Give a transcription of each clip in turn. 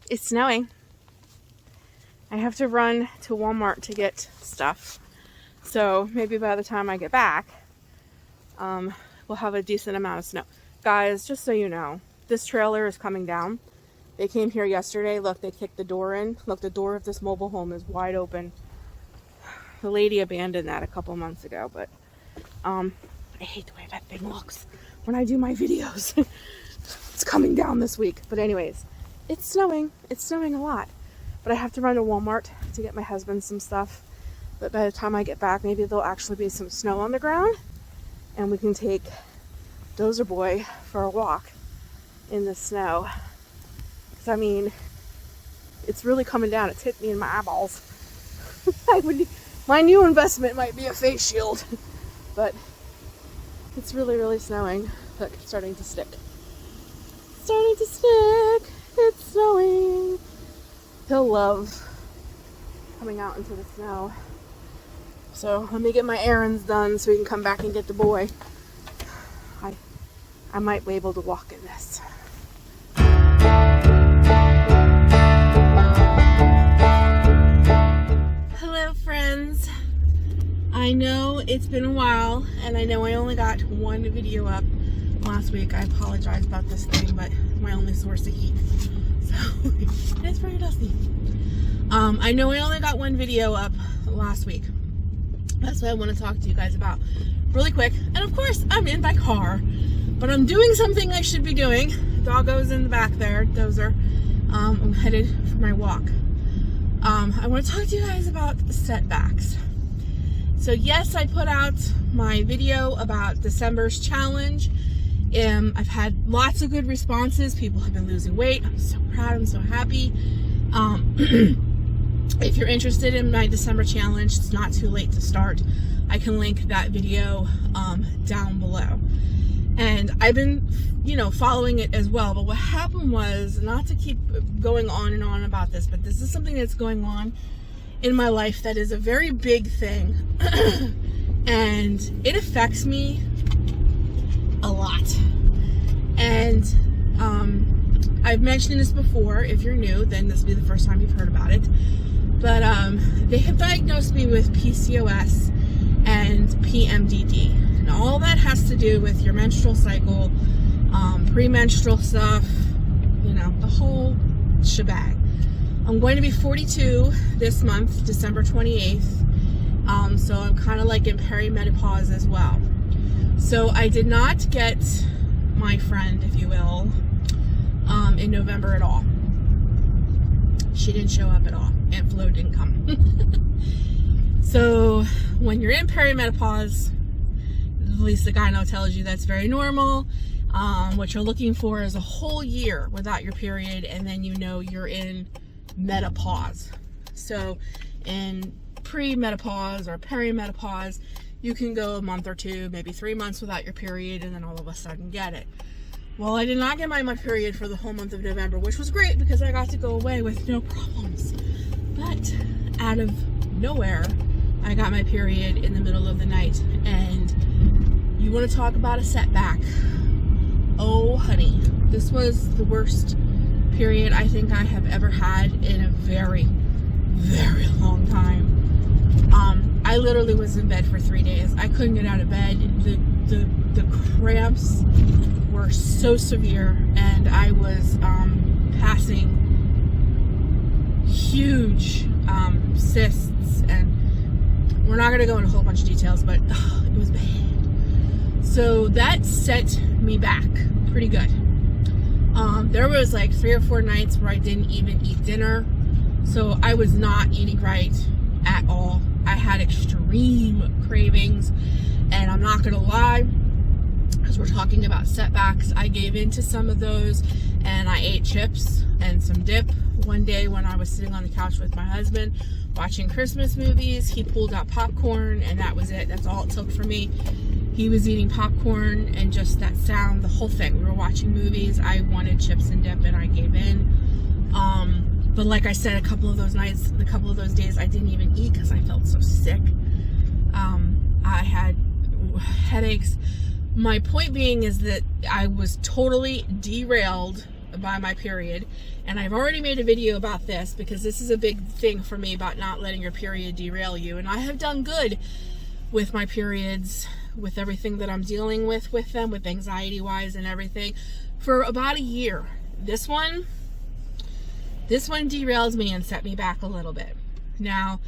It's snowing. I have to run to Walmart to get stuff. So maybe by the time I get back, we'll have a decent amount of snow. Guys, just so you know, this trailer is coming down. They came here yesterday. Look, they kicked the door in. Look, the door of this mobile home is wide open. The lady abandoned that a couple months ago, but I hate the way that thing looks when I do my videos. It's coming down this week. But anyways, it's snowing. It's snowing a lot. But I have to run to Walmart to get my husband some stuff. But by the time I get back, maybe there'll actually be some snow on the ground and we can take Dozer Boy for a walk in the snow. Because I mean, it's really coming down. It's hit me in my eyeballs. My new investment might be a face shield. But it's really, really snowing. Look, it's starting to stick. It's starting to stick. It's snowing. He'll love coming out into the snow. So let me get my errands done so we can come back and get the boy. I might be able to walk in this. Hello friends. I know it's been a while and I know I only got one video up last week. I apologize about this thing, but my only source of heat. So it's pretty dusty. I know I only got one video up last week. That's what I want to talk to you guys about really quick. And of course, I'm in my car, but I'm doing something I should be doing. Doggo's in the back there, Dozer. I'm headed for my walk. I want to talk to you guys about setbacks. So yes, I put out my video about December's challenge. I've had lots of good responses. People have been losing weight. I'm so proud. I'm so happy. If you're interested in my December challenge, it's not too late to start. I can link that video down below. And I've been, following it as well. But what happened was, not to keep going on and on about this, but this is something that's going on in my life that is a very big thing. And it affects me a lot. And I've mentioned this before. If you're new, then this will be the first time you've heard about it. But they have diagnosed me with PCOS and PMDD. And all that has to do with your menstrual cycle, premenstrual stuff, the whole shebang. I'm going to be 42 this month, December 28th. So I'm kind of like in perimenopause as well. So I did not get my friend, if you will, in November at all. She didn't show up at all. Aunt Flo didn't come. So when you're in perimenopause, at least the gyno tells you that's very normal. What you're looking for is a whole year without your period, and then you're in menopause. So in pre-menopause or perimenopause, you can go a month or two, maybe 3 months without your period, and then all of a sudden get it. Well, I did not get my period for the whole month of November, which was great because I got to go away with no problems. But out of nowhere, I got my period in the middle of the night. And you want to talk about a setback. Oh, honey, this was the worst period I think I have ever had in a very, very long time. I literally was in bed for 3 days. I couldn't get out of bed. The cramps were so severe, and I was passing huge cysts, and we're not going to go into a whole bunch of details, but it was bad. So that set me back pretty good. There was like 3 or 4 nights where I didn't even eat dinner, so I was not eating right at all. I had extreme cravings, and I'm not gonna lie, because we're talking about setbacks, I gave in to some of those, and I ate chips and some dip. One day when I was sitting on the couch with my husband watching Christmas movies, he pulled out popcorn, and that was it. That's all it took for me. He was eating popcorn, and just that sound, the whole thing. We were watching movies. I wanted chips and dip, and I gave in. But like I said, a couple of those days, I didn't even eat because I felt so sick. I had headaches. My point being is that I was totally derailed by my period. And I've already made a video about this because this is a big thing for me about not letting your period derail you. And I have done good with my periods, with everything that I'm dealing with them, with anxiety wise and everything, for about a year. This one derails me and set me back a little bit. Now,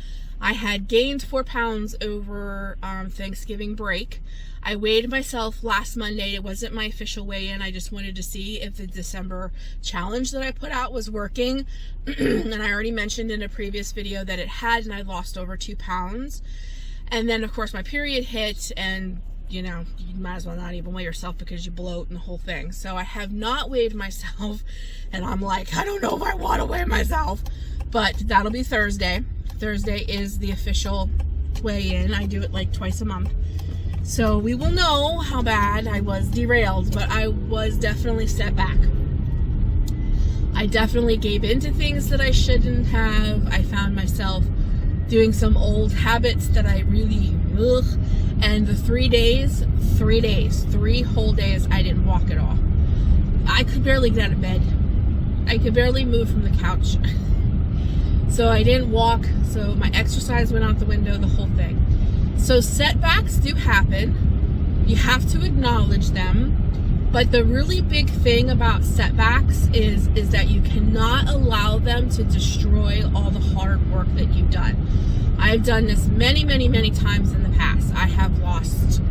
I had gained 4 pounds over Thanksgiving break. I weighed myself last Monday. It wasn't my official weigh-in. I just wanted to see if the December challenge that I put out was working. And I already mentioned in a previous video that it had, and I lost over 2 pounds. And then, of course, my period hit, and you know, you might as well not even weigh yourself because you bloat and the whole thing. So I have not weighed myself, and I'm like, I don't know if I want to weigh myself, but that'll be Thursday. Thursday is the official weigh-in. I do it like twice a month. So we will know how bad I was derailed, but I was definitely set back. I definitely gave in to things that I shouldn't have. I found myself doing some old habits that I really, and the 3 whole days, I didn't walk at all. I could barely get out of bed. I could barely move from the couch. So I didn't walk, so my exercise went out the window, the whole thing. So setbacks do happen. You have to acknowledge them. But the really big thing about setbacks is that you cannot allow them to destroy all the hard work that you've done. I've done this many, many, many times in the past. I have lost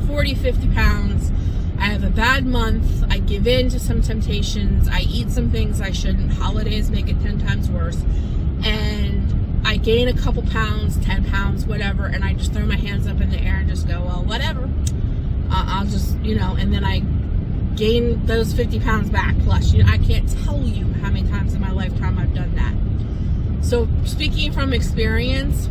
40, 50 pounds. I have a bad month. I give in to some temptations. I eat some things I shouldn't. Holidays make it 10 times worse. And I gain a couple pounds, 10 pounds, whatever, and I just throw my hands up in the air and just go, well, whatever. I'll just, and then I gain those 50 pounds back plus. I can't tell you how many times in my lifetime I've done that. So speaking from experience,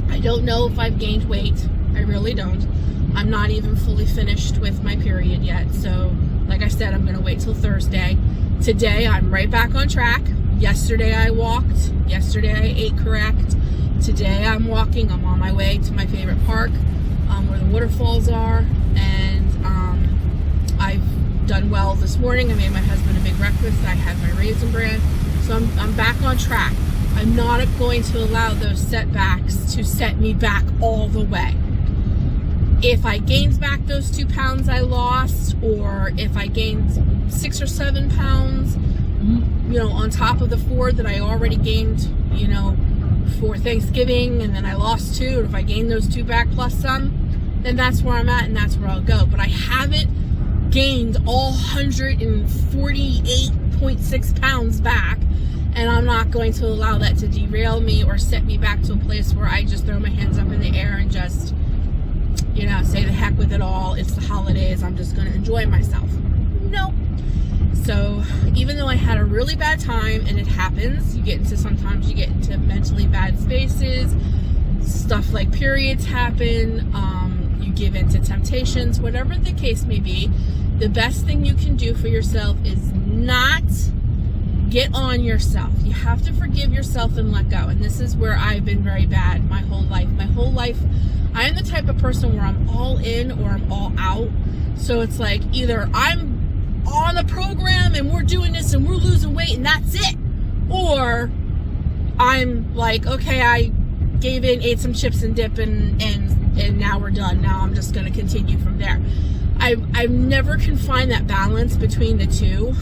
I don't know if I've gained weight. I really don't. I'm not even fully finished with my period yet. So like I said, I'm going to wait till Thursday. Today, I'm right back on track. Yesterday I walked. Yesterday I ate correct. Today I'm walking. I'm on my way to my favorite park where the waterfalls are. And I've done well this morning. I made my husband a big breakfast. I had my Raisin Bran. So I'm back on track. I'm not going to allow those setbacks to set me back all the way. If I gained back those 2 pounds I lost, or if I gained 6 or 7 pounds, on top of the 4 that I already gained, for Thanksgiving, and then I lost 2, and if I gain those 2 back plus some, then that's where I'm at and that's where I'll go. But I haven't gained all 148.6 pounds back, and I'm not going to allow that to derail me or set me back to a place where I just throw my hands up in the air and just, say the heck with it all. It's the holidays. I'm just going to enjoy myself. Nope. So even though I had a really bad time, and it happens, sometimes you get into mentally bad spaces, stuff like periods happen, you give in to temptations, whatever the case may be, the best thing you can do for yourself is not get on yourself. You have to forgive yourself and let go. And this is where I've been very bad my whole life. I am the type of person where I'm all in or I'm all out. So it's like either I'm on the program and we're doing this and we're losing weight and that's it, or I'm like, okay, I gave in, ate some chips and dip, and now we're done. Now I'm just going to continue from there. I've never can find that balance between the two.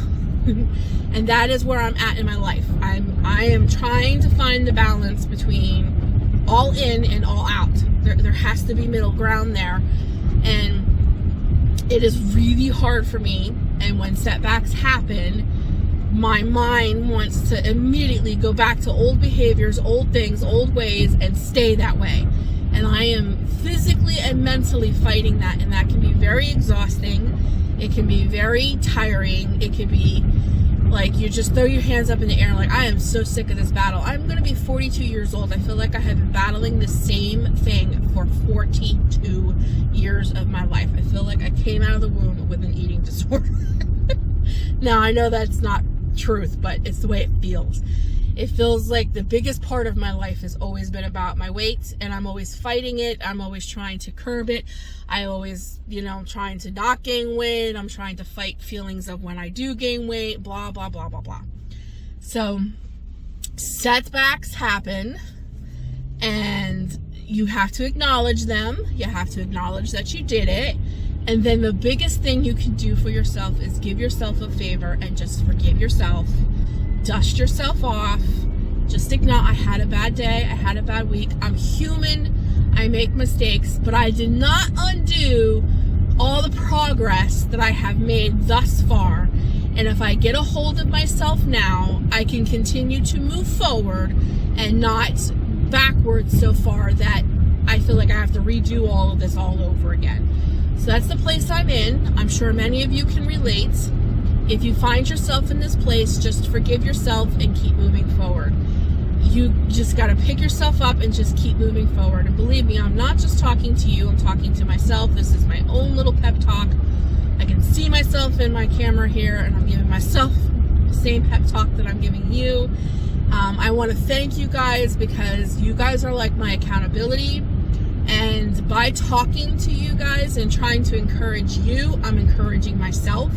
And that is where I'm at in my life. I am trying to find the balance between all in and all out. There has to be middle ground there. And it is really hard for me. And when setbacks happen, my mind wants to immediately go back to old behaviors, old things, old ways, and stay that way. And I am physically and mentally fighting that. And that can be very exhausting. It can be very tiring. It can be like you just throw your hands up in the air like, I am so sick of this battle. I'm going to be 42 years old. I feel like I have been battling the same thing for 42 years of my life. I feel like I came out of the womb with an eating disorder. Now, I know that's not truth, but it's the way it feels. It feels like the biggest part of my life has always been about my weight, and I'm always fighting it. I'm always trying to curb it. I always, trying to not gain weight. I'm trying to fight feelings of when I do gain weight, blah, blah, blah, blah, blah. So setbacks happen, and you have to acknowledge them. You have to acknowledge that you did it. And then the biggest thing you can do for yourself is give yourself a favor and just forgive yourself. Dust yourself off. Just acknowledge, I had a bad day. I had a bad week. I'm human. I make mistakes, but I did not undo all the progress that I have made thus far. And if I get a hold of myself now, I can continue to move forward and not backwards so far that I feel like I have to redo all of this all over again. So that's the place I'm in. I'm sure many of you can relate. If you find yourself in this place, just forgive yourself and keep moving forward. You just got to pick yourself up and just keep moving forward. And believe me, I'm not just talking to you, I'm talking to myself. This is my own little pep talk. I can see myself in my camera here, and I'm giving myself the same pep talk that I'm giving you. I want to thank you guys, because you guys are like my accountability. And by talking to you guys and trying to encourage you, I'm encouraging myself.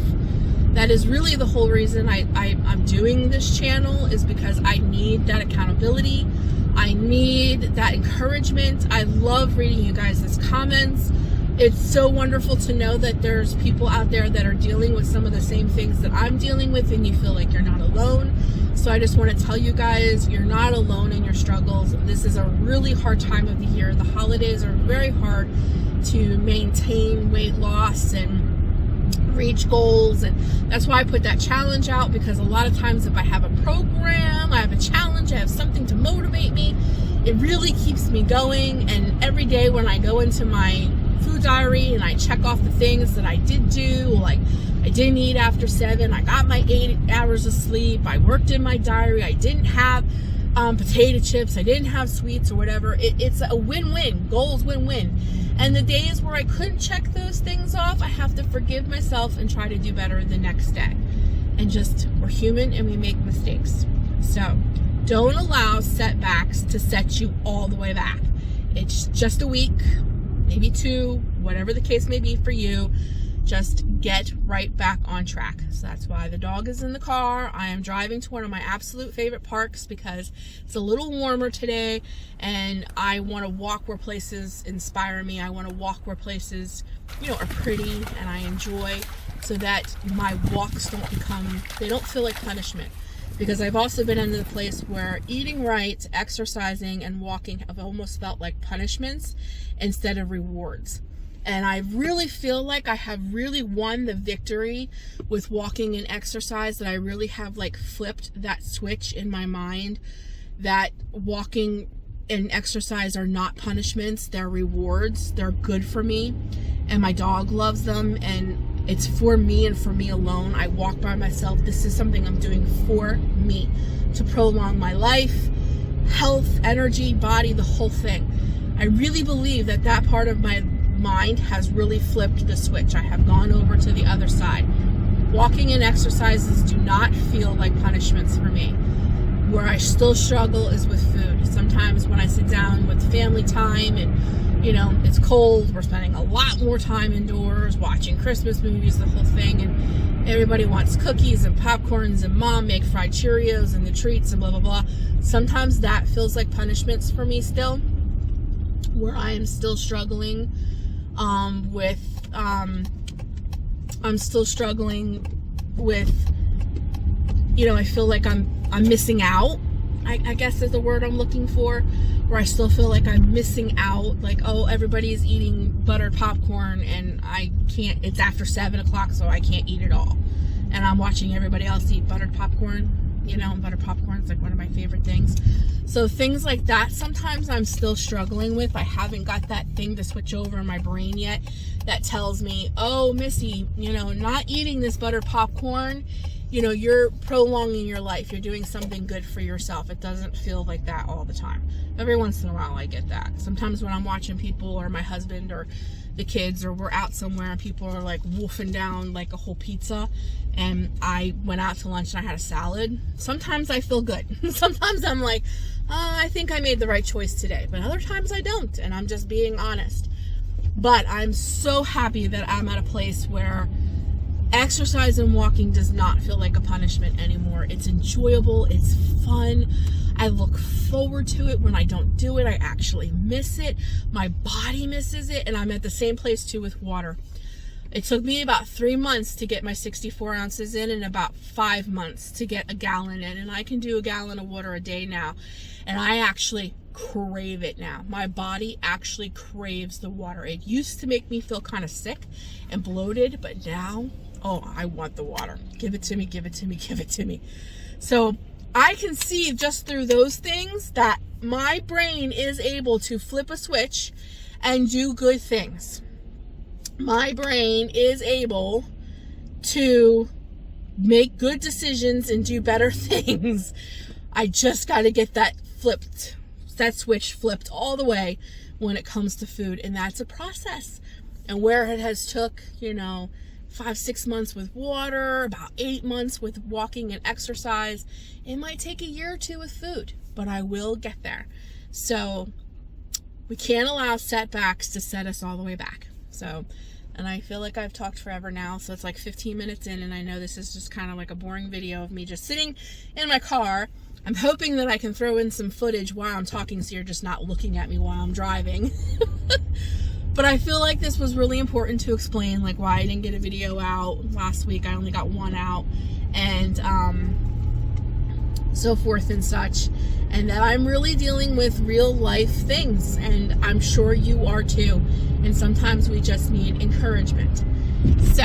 That is really the whole reason I'm doing this channel, is because I need that accountability. I need that encouragement. I love reading you guys' comments. It's so wonderful to know that there's people out there that are dealing with some of the same things that I'm dealing with, and you feel like you're not alone. So I just want to tell you guys, you're not alone in your struggles. This is a really hard time of the year. The holidays are very hard to maintain weight loss and reach goals, and that's why I put that challenge out, because a lot of times if I have a program, I have a challenge, I have something to motivate me, it really keeps me going. And every day when I go into my food diary and I check off the things that I did do, like I didn't eat after 7, I got my 8 hours of sleep, I worked in my diary, I didn't have potato chips, I didn't have sweets or whatever. It's a win-win. Goals win-win. And the days where I couldn't check those things off, I have to forgive myself and try to do better the next day. And just, we're human and we make mistakes. So don't allow setbacks to set you all the way back. It's just a week, maybe 2, whatever the case may be for you. Just get right back on track. So that's why the dog is in the car. I am driving to one of my absolute favorite parks because it's a little warmer today, and I want to walk where places inspire me. I want to walk where places, are pretty and I enjoy, so that my walks they don't feel like punishment. Because I've also been in the place where eating right, exercising, and walking have almost felt like punishments instead of rewards. And I really feel like I have really won the victory with walking and exercise, that I really have flipped that switch in my mind, that walking and exercise are not punishments, they're rewards, they're good for me, and my dog loves them, and it's for me and for me alone. I walk by myself. This is something I'm doing for me, to prolong my life, health, energy, body, the whole thing. I really believe that part of my mind has really flipped the switch. I have gone over to the other side. Walking and exercises do not feel like punishments for me. Where I still struggle is with food. Sometimes when I sit down with family time and it's cold, we're spending a lot more time indoors watching Christmas movies, the whole thing, and everybody wants cookies and popcorns, and mom make fried Cheerios and the treats and blah blah blah. Sometimes that feels like punishments for me still, where I am still struggling I feel like I'm missing out, I guess is the word I'm looking for, where I still feel like I'm missing out, everybody's eating buttered popcorn and I can't, it's after 7 o'clock, so I can't eat it all. And I'm watching everybody else eat buttered popcorn, buttered popcorn is one of my favorite things. So things like that, sometimes I'm still struggling with. I haven't got that thing to switch over in my brain yet that tells me, oh, Missy, not eating this buttered popcorn, you're prolonging your life. You're doing something good for yourself. It doesn't feel like that all the time. Every once in a while I get that. Sometimes when I'm watching people or my husband or the kids, or we're out somewhere and people are like wolfing down like a whole pizza, and I went out to lunch and I had a salad, sometimes I feel good. Sometimes I'm like, I think I made the right choice today, but other times I don't, and I'm just being honest. But I'm so happy that I'm at a place where exercise and walking does not feel like a punishment anymore. It's enjoyable, it's fun. I look forward to it. When I don't do it, I actually miss it. My body misses it, and I'm at the same place too with water. It took me about 3 months to get my 64 ounces in, and about 5 months to get a gallon in, and I can do a gallon of water a day now, and I actually crave it now. My body actually craves the water. It used to make me feel kind of sick and bloated, but now, oh, I want the water. Give it to me, give it to me, give it to me. So I can see just through those things that my brain is able to flip a switch and do good things. My brain is able to make good decisions and do better things. I just got to get that switch flipped all the way when it comes to food, and that's a process. And where it has took, 5-6 months with water, about 8 months with walking and exercise, it might take a year or two with food, but I will get there. So we can't allow setbacks to set us all the way back. So, and I feel like I've talked forever now, so it's like 15 minutes in, and I know this is just kind of like a boring video of me just sitting in my car. I'm hoping that I can throw in some footage while I'm talking so you're just not looking at me while I'm driving. But I feel like this was really important to explain, like why I didn't get a video out last week. I only got one out, and so forth and such. And that I'm really dealing with real life things, and I'm sure you are too. And sometimes we just need encouragement. So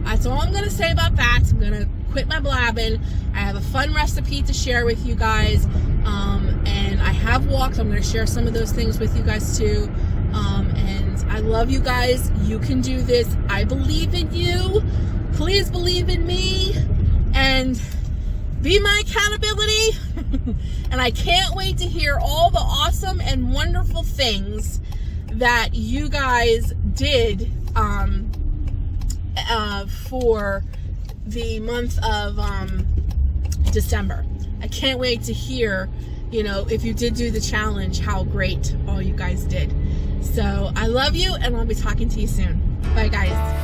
that's all I'm going to say about that. I'm going to quit my blabbing. I have a fun recipe to share with you guys, and I have walked. I'm going to share some of those things with you guys too. And I love you guys. You can do this. I believe in you. Please believe in me and be my accountability. And I can't wait to hear all the awesome and wonderful things that you guys did for the month of December. I can't wait to hear, if you did do the challenge, how great all you guys did. So I love you, and I'll be talking to you soon. Bye, guys.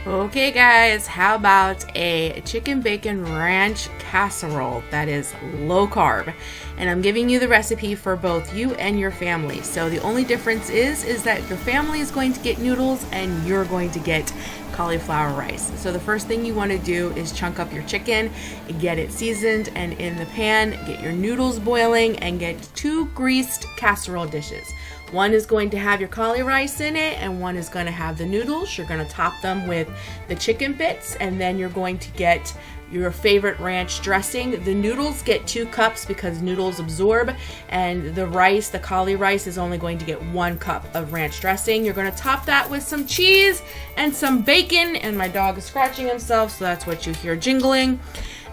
Okay guys, how about a chicken bacon ranch casserole that is low carb? And I'm giving you the recipe for both you and your family. So the only difference is that your family is going to get noodles and you're going to get cauliflower rice. So the first thing you want to do is chunk up your chicken, get it seasoned and in the pan, get your noodles boiling, and get 2 greased casserole dishes. One is going to have your cauli rice in it, and one is going to have the noodles. You're going to top them with the chicken bits, and then you're going to get your favorite ranch dressing. The noodles get 2 cups because noodles absorb, and the rice, the cauli rice, is only going to get 1 cup of ranch dressing. You're going to top that with some cheese and some bacon, and my dog is scratching himself, so that's what you hear jingling.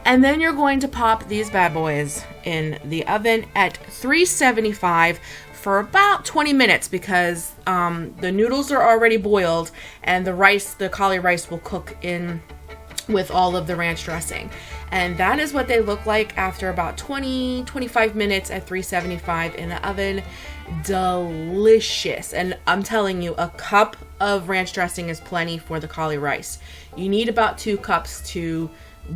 And then you're going to pop these bad boys in the oven at 375 for about 20 minutes because the noodles are already boiled and the cauli rice will cook in with all of the ranch dressing. And that is what they look like after about 20-25 minutes at 375 in the oven. Delicious. And I'm telling you, a cup of ranch dressing is plenty for the cauli rice. You need about 2 cups to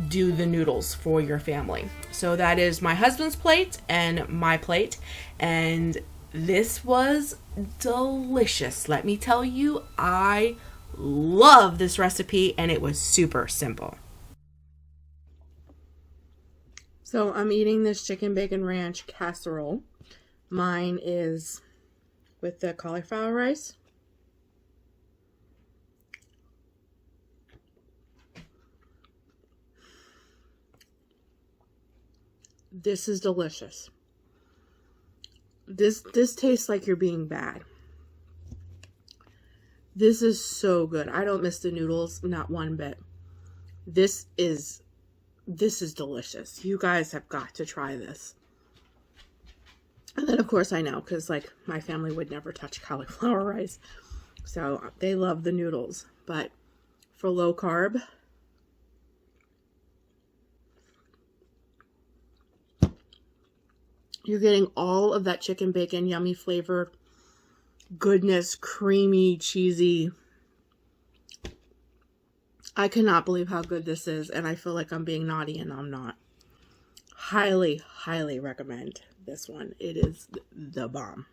do the noodles for your family. So that is my husband's plate and my plate, and this was delicious. Let me tell you, I love this recipe, and it was super simple. So I'm eating this chicken bacon ranch casserole. Mine is with the cauliflower rice. This is delicious. This tastes like you're being bad. This is so good. I don't miss the noodles, not one bit. This is delicious. You guys have got to try this. And then of course I know, because like my family would never touch cauliflower rice. So they love the noodles. But for low carb, you're getting all of that chicken bacon, yummy flavor, goodness, creamy, cheesy. I cannot believe how good this is, and I feel like I'm being naughty, and I'm not. Highly, highly recommend this one. It is the bomb.